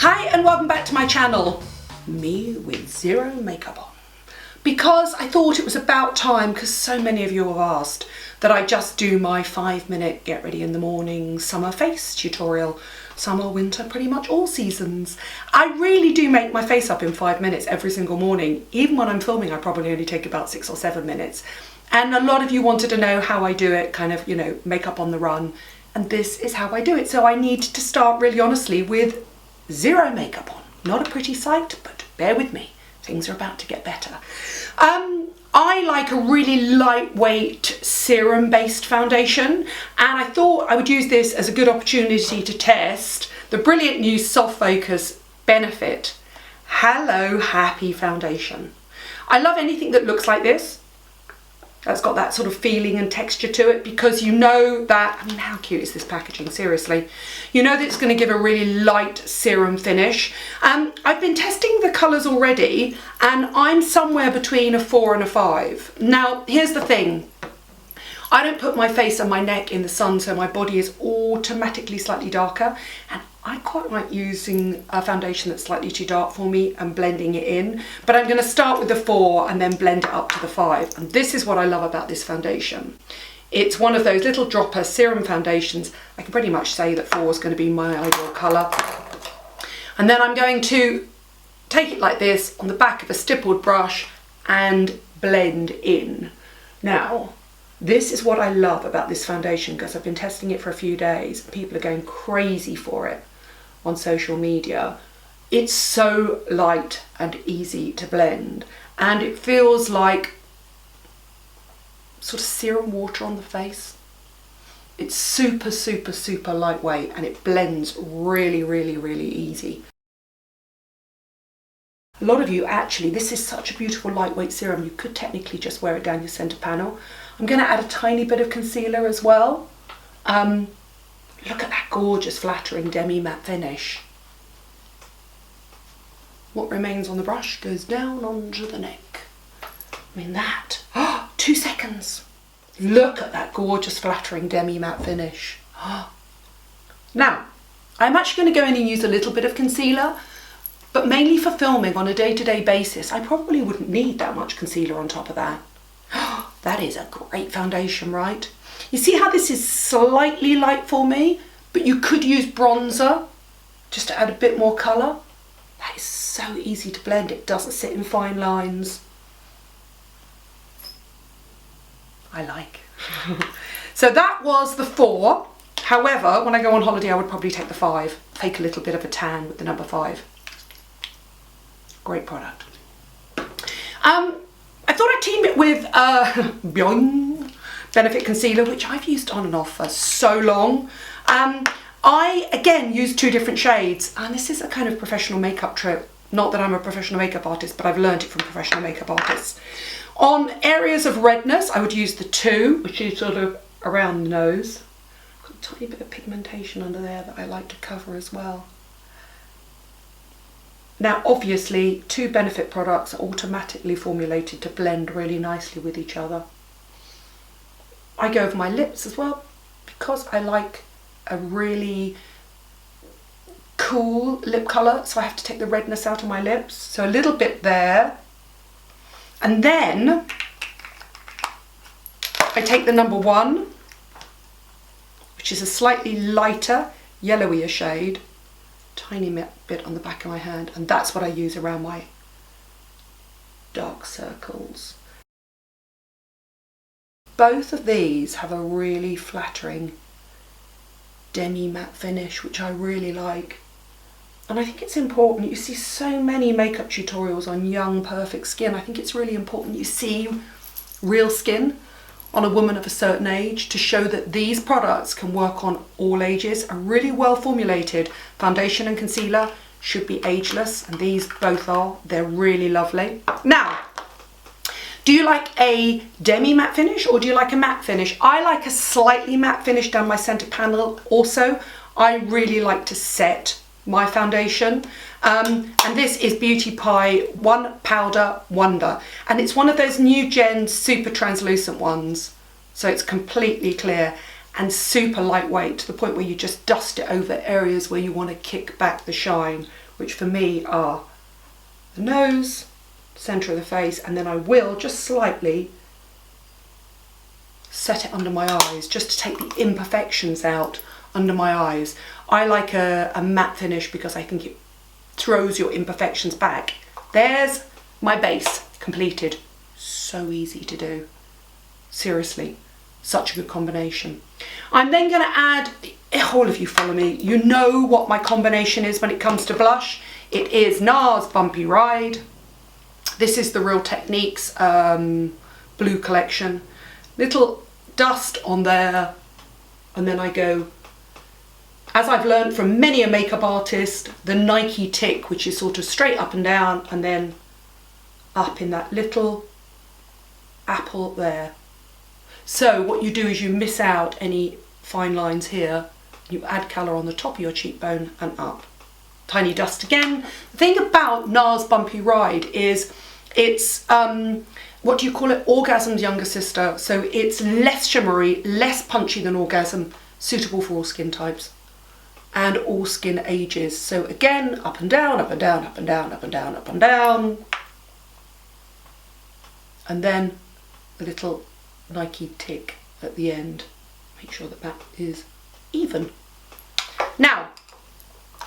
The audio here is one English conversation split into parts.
Hi and welcome back to my channel, me with zero makeup on. Because I thought it was about time, because so many of you have asked, that I just do my 5-minute get ready in the morning summer face tutorial. Summer, winter, pretty much all seasons. I really do make my face up in 5 minutes every single morning. Even when I'm filming, I probably only take about 6 or 7 minutes. And a lot of you wanted to know how I do it, kind of, you know, makeup on the run. And this is how I do it. So I need to start really honestly with zero makeup on. Not a pretty sight, but bear with me. Things are about to get better. I like a really lightweight serum-based foundation, and I thought I would use this as a good opportunity to test the brilliant new Soft Focus Benefit Hello Happy Foundation. I love anything that looks like this. That's got that sort of feeling and texture to it, because you know that, I mean, how cute is this packaging, seriously? You know that it's going to give a really light serum finish. I've been testing the colours already, and I'm somewhere between a 4 and a 5. Now, here's the thing. I don't put my face and my neck in the sun, so my body is automatically slightly darker, and I quite like using a foundation that's slightly too dark for me and blending it in. But I'm going to start with the 4 and then blend it up to the 5. And this is what I love about this foundation. It's one of those little dropper serum foundations. I can pretty much say that 4 is going to be my ideal colour. And then I'm going to take it like this on the back of a stippled brush and blend in. Now, this is what I love about this foundation, because I've been testing it for a few days. People are going crazy for it on social media. It's so light and easy to blend, and it feels like sort of serum water on the face. It's super, super, super lightweight, and it blends really, really, really easy. A lot of you actually, this is such a beautiful lightweight serum, you could technically just wear it down your centre panel. I'm going to add a tiny bit of concealer as well. Look at that gorgeous flattering demi-matte finish. What remains on the brush goes down onto the neck. I mean that, 2 seconds. Look at that gorgeous flattering demi-matte finish. Now, I'm actually going to go in and use a little bit of concealer, but mainly for filming on a day-to-day basis. I probably wouldn't need that much concealer on top of that. That is a great foundation, right? You see how this is slightly light for me, but you could use bronzer just to add a bit more colour. That is so easy to blend. It doesn't sit in fine lines. I like. So that was the 4. However, when I go on holiday, I would probably take the 5. Take a little bit of a tan with the number 5. Great product. I thought I'd team it with Boing Benefit Concealer, which I've used on and off for so long. I, again, use 2 different shades, and this is a kind of professional makeup trick. Not that I'm a professional makeup artist, but I've learned it from professional makeup artists. On areas of redness, I would use the 2, which is sort of around the nose. Got a tiny bit of pigmentation under there that I like to cover as well. Now, obviously, 2 Benefit products are automatically formulated to blend really nicely with each other. I go over my lips as well, because I like a really cool lip colour, so I have to take the redness out of my lips. So a little bit there. And then I take the number 1, which is a slightly lighter, yellowier shade. Tiny bit on the back of my hand, and that's what I use around my dark circles. Both of these have a really flattering demi-matte finish, which I really like. And I think it's important. You see so many makeup tutorials on young, perfect skin. I think it's really important you see real skin on a woman of a certain age to show that these products can work on all ages. A really well formulated foundation and concealer should be ageless, and these both are. They're really lovely. Now, do you like a demi-matte finish or do you like a matte finish? I like a slightly matte finish down my centre panel also. I really like to set my foundation, and this is Beauty Pie One Powder Wonder, and it's one of those new gen super translucent ones, so it's completely clear and super lightweight to the point where you just dust it over areas where you want to kick back the shine which for me are the nose, centre of the face, and then I will just slightly set it under my eyes just to take the imperfections out under my eyes. I like a matte finish because I think it throws your imperfections back. There's my base completed. So easy to do. Seriously, such a good combination. I'm then going to add, all of you follow me, you know what my combination is when it comes to blush. It is NARS Bumpy Ride. This is the Real Techniques blue collection. Little dust on there, and then I go, as I've learned from many a makeup artist, the Nike tick, which is sort of straight up and down and then up in that little apple there. So what you do is you miss out any fine lines here. You add colour on the top of your cheekbone and up. Tiny dust again. The thing about NARS Bumpy Ride is it's, what do you call it? Orgasm's younger sister. So it's less shimmery, less punchy than Orgasm, suitable for all skin types and all skin ages. So again, up and down, up and down, up and down, up and down, up and down. And then a little Nike tick at the end. Make sure that that is even. Now,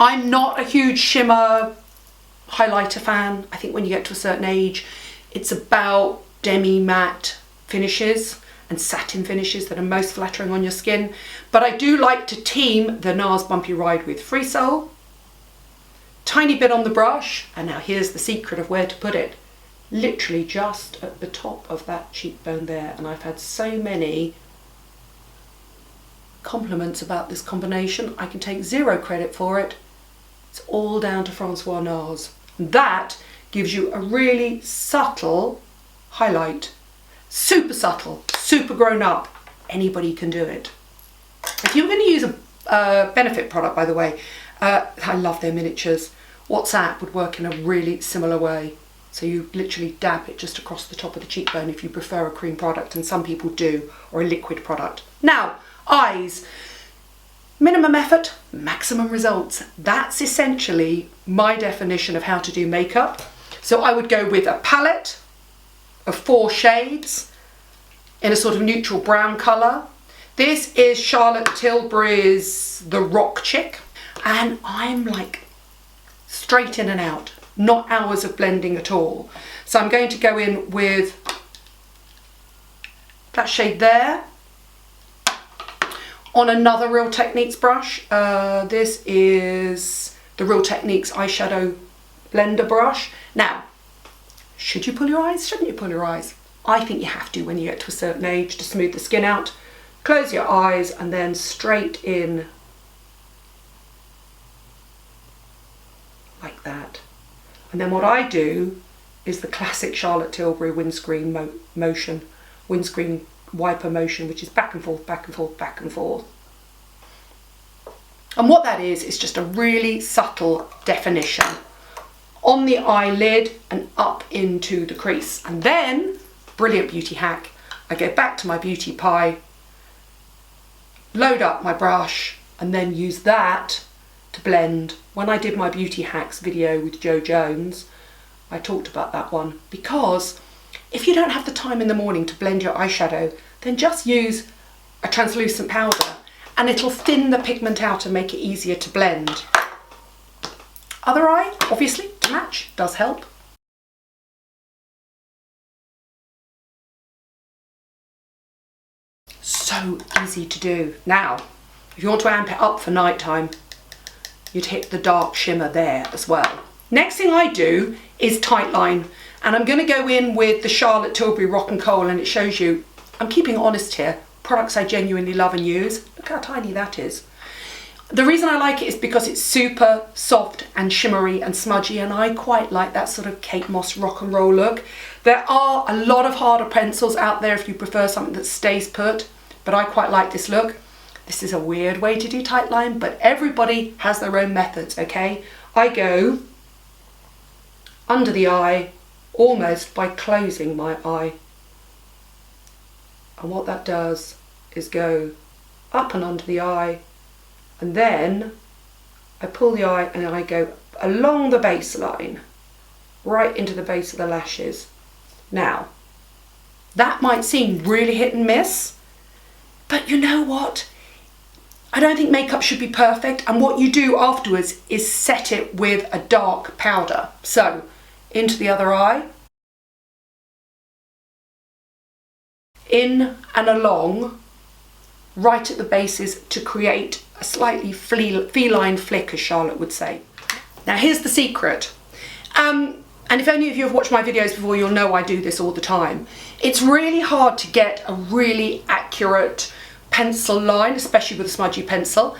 I'm not a huge shimmer highlighter fan. I think when you get to a certain age, it's about demi-matte finishes and satin finishes that are most flattering on your skin. But I do like to team the NARS Bumpy Ride with Free Soul. Tiny bit on the brush, and now here's the secret of where to put it. Literally just at the top of that cheekbone there, and I've had so many compliments about this combination. I can take zero credit for it. It's all down to Francois NARS. That gives you a really subtle highlight. Super subtle, super grown up. Anybody can do it. If you're going to use a Benefit product, by the way, I love their miniatures. WhatsApp would work in a really similar way. So you literally dab it just across the top of the cheekbone if you prefer a cream product, and some people do, or a liquid product. Now, eyes. Minimum effort, maximum results. That's essentially my definition of how to do makeup. So I would go with a palette of 4 shades in a sort of neutral brown colour. This is Charlotte Tilbury's The Rock Chick, and I'm like straight in and out. Not hours of blending at all. So I'm going to go in with that shade there on another Real Techniques brush. This is the Real Techniques eyeshadow blender brush. Now, should you pull your eyes? Shouldn't you pull your eyes? I think you have to when you get to a certain age to smooth the skin out. Close your eyes and then straight in like that. And then what I do is the classic Charlotte Tilbury windscreen motion, windscreen wiper motion, which is back and forth, back and forth, back and forth. And what that is just a really subtle definition on the eyelid and up into the crease. And then, brilliant beauty hack, I go back to my beauty pie, load up my brush, and then use that to blend. When I did my beauty hacks video with Jo Jones, I talked about that one, because if you don't have the time in the morning to blend your eyeshadow, then just use a translucent powder and it'll thin the pigment out and make it easier to blend. Other eye, obviously, to match, does help. So easy to do. Now, if you want to amp it up for nighttime, you'd hit the dark shimmer there as well. Next thing I do is tight line, and I'm going to go in with the Charlotte Tilbury Rock and Kohl, and it shows you, I'm keeping honest here, products I genuinely love and use. Look how tiny that is. The reason I like it is because it's super soft and shimmery and smudgy, and I quite like that sort of Kate Moss rock and roll look. There are a lot of harder pencils out there if you prefer something that stays put, but I quite like this look. This is a weird way to do tight line, but everybody has their own methods, okay? I go under the eye almost by closing my eye. And what that does is go up and under the eye, and then I pull the eye and I go along the base line, right into the base of the lashes. Now, that might seem really hit and miss, but you know what? I don't think makeup should be perfect, and what you do afterwards is set it with a dark powder. So, into the other eye, in and along, right at the bases to create a slightly feline flick, as Charlotte would say. Now here's the secret. And if any of you have watched my videos before, you'll know I do this all the time. It's really hard to get a really accurate pencil line, especially with a smudgy pencil,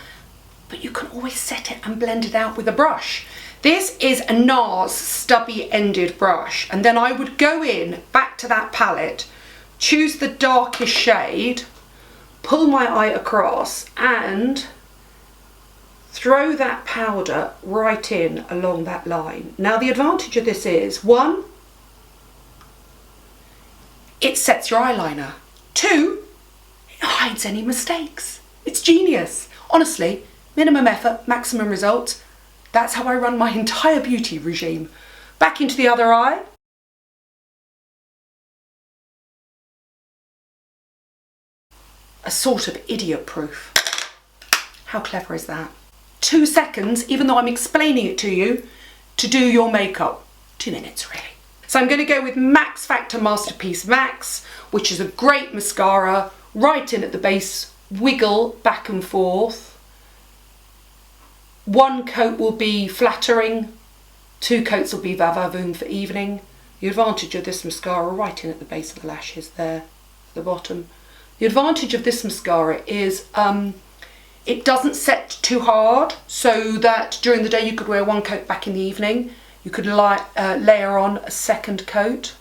but you can always set it and blend it out with a brush. This is a NARS stubby ended brush, and then I would go in back to that palette, choose the darkest shade, pull my eye across and throw that powder right in along that line. Now the advantage of this is, 1, it sets your eyeliner. 2, it hides any mistakes. It's genius. Honestly, minimum effort, maximum results. That's how I run my entire beauty regime. Back into the other eye. A sort of idiot proof. How clever is that? 2 seconds, even though I'm explaining it to you, to do your makeup. 2 minutes really. So I'm going to go with Max Factor Masterpiece Max, which is a great mascara, right in at the base, wiggle back and forth. 1 coat will be flattering, 2 coats will be va-va-voom for evening. The advantage of this mascara, right in at the base of the lashes there, the bottom. The advantage of this mascara is it doesn't set too hard, so that during the day you could wear 1 coat, back in the evening. You could layer on a 2nd coat.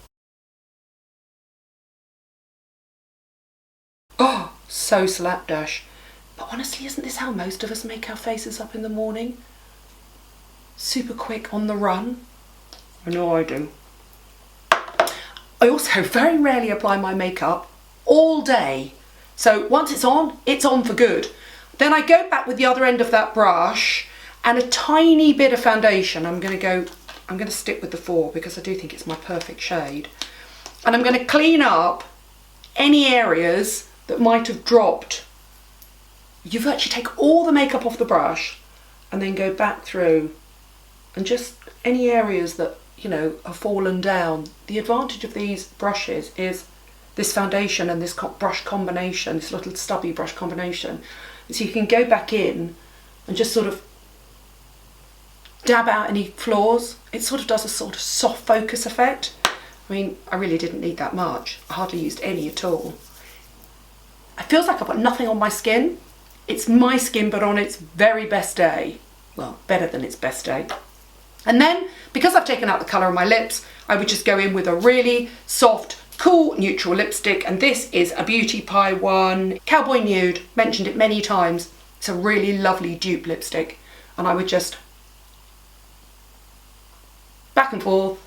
Oh, so slapdash. But honestly, isn't this how most of us make our faces up in the morning? Super quick, on the run. I know I do. I also very rarely apply my makeup all day. So once it's on for good. Then I go back with the other end of that brush and a tiny bit of foundation. I'm going to stick with the 4 because I do think it's my perfect shade. And I'm going to clean up any areas that might have dropped. You virtually take all the makeup off the brush and then go back through and just any areas that, you know, have fallen down. The advantage of these brushes is this foundation and this brush combination, this little stubby brush combination. So you can go back in and just sort of dab out any flaws. It sort of does a sort of soft focus effect. I mean, I really didn't need that much. I hardly used any at all. It feels like I've got nothing on my skin. It's my skin, but on its very best day. Well, better than its best day. And then, because I've taken out the colour of my lips, I would just go in with a really soft, cool, neutral lipstick. And this is a Beauty Pie one, Cowboy Nude, mentioned it many times. It's a really lovely dupe lipstick. And I would just back and forth,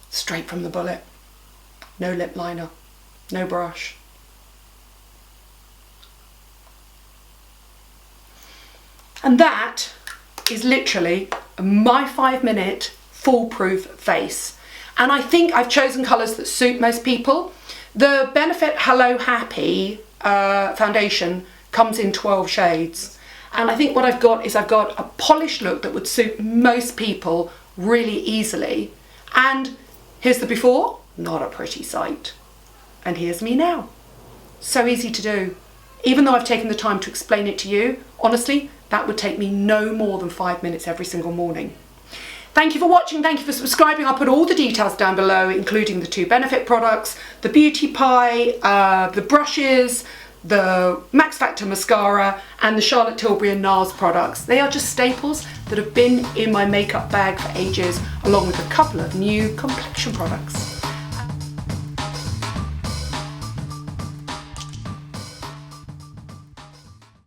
straight from the bullet. No lip liner, no brush. And that is literally my 5-minute foolproof face. And I think I've chosen colours that suit most people. The Benefit Hello Happy foundation comes in 12 shades. And I think what I've got is I've got a polished look that would suit most people really easily. And here's the before, not a pretty sight. And here's me now. So easy to do. Even though I've taken the time to explain it to you, honestly, that would take me no more than 5 minutes every single morning. Thank you for watching, thank you for subscribing. I'll put all the details down below, including the 2 Benefit products, the Beauty Pie, the brushes, the Max Factor mascara, and the Charlotte Tilbury and NARS products. They are just staples that have been in my makeup bag for ages, along with a couple of new complexion products.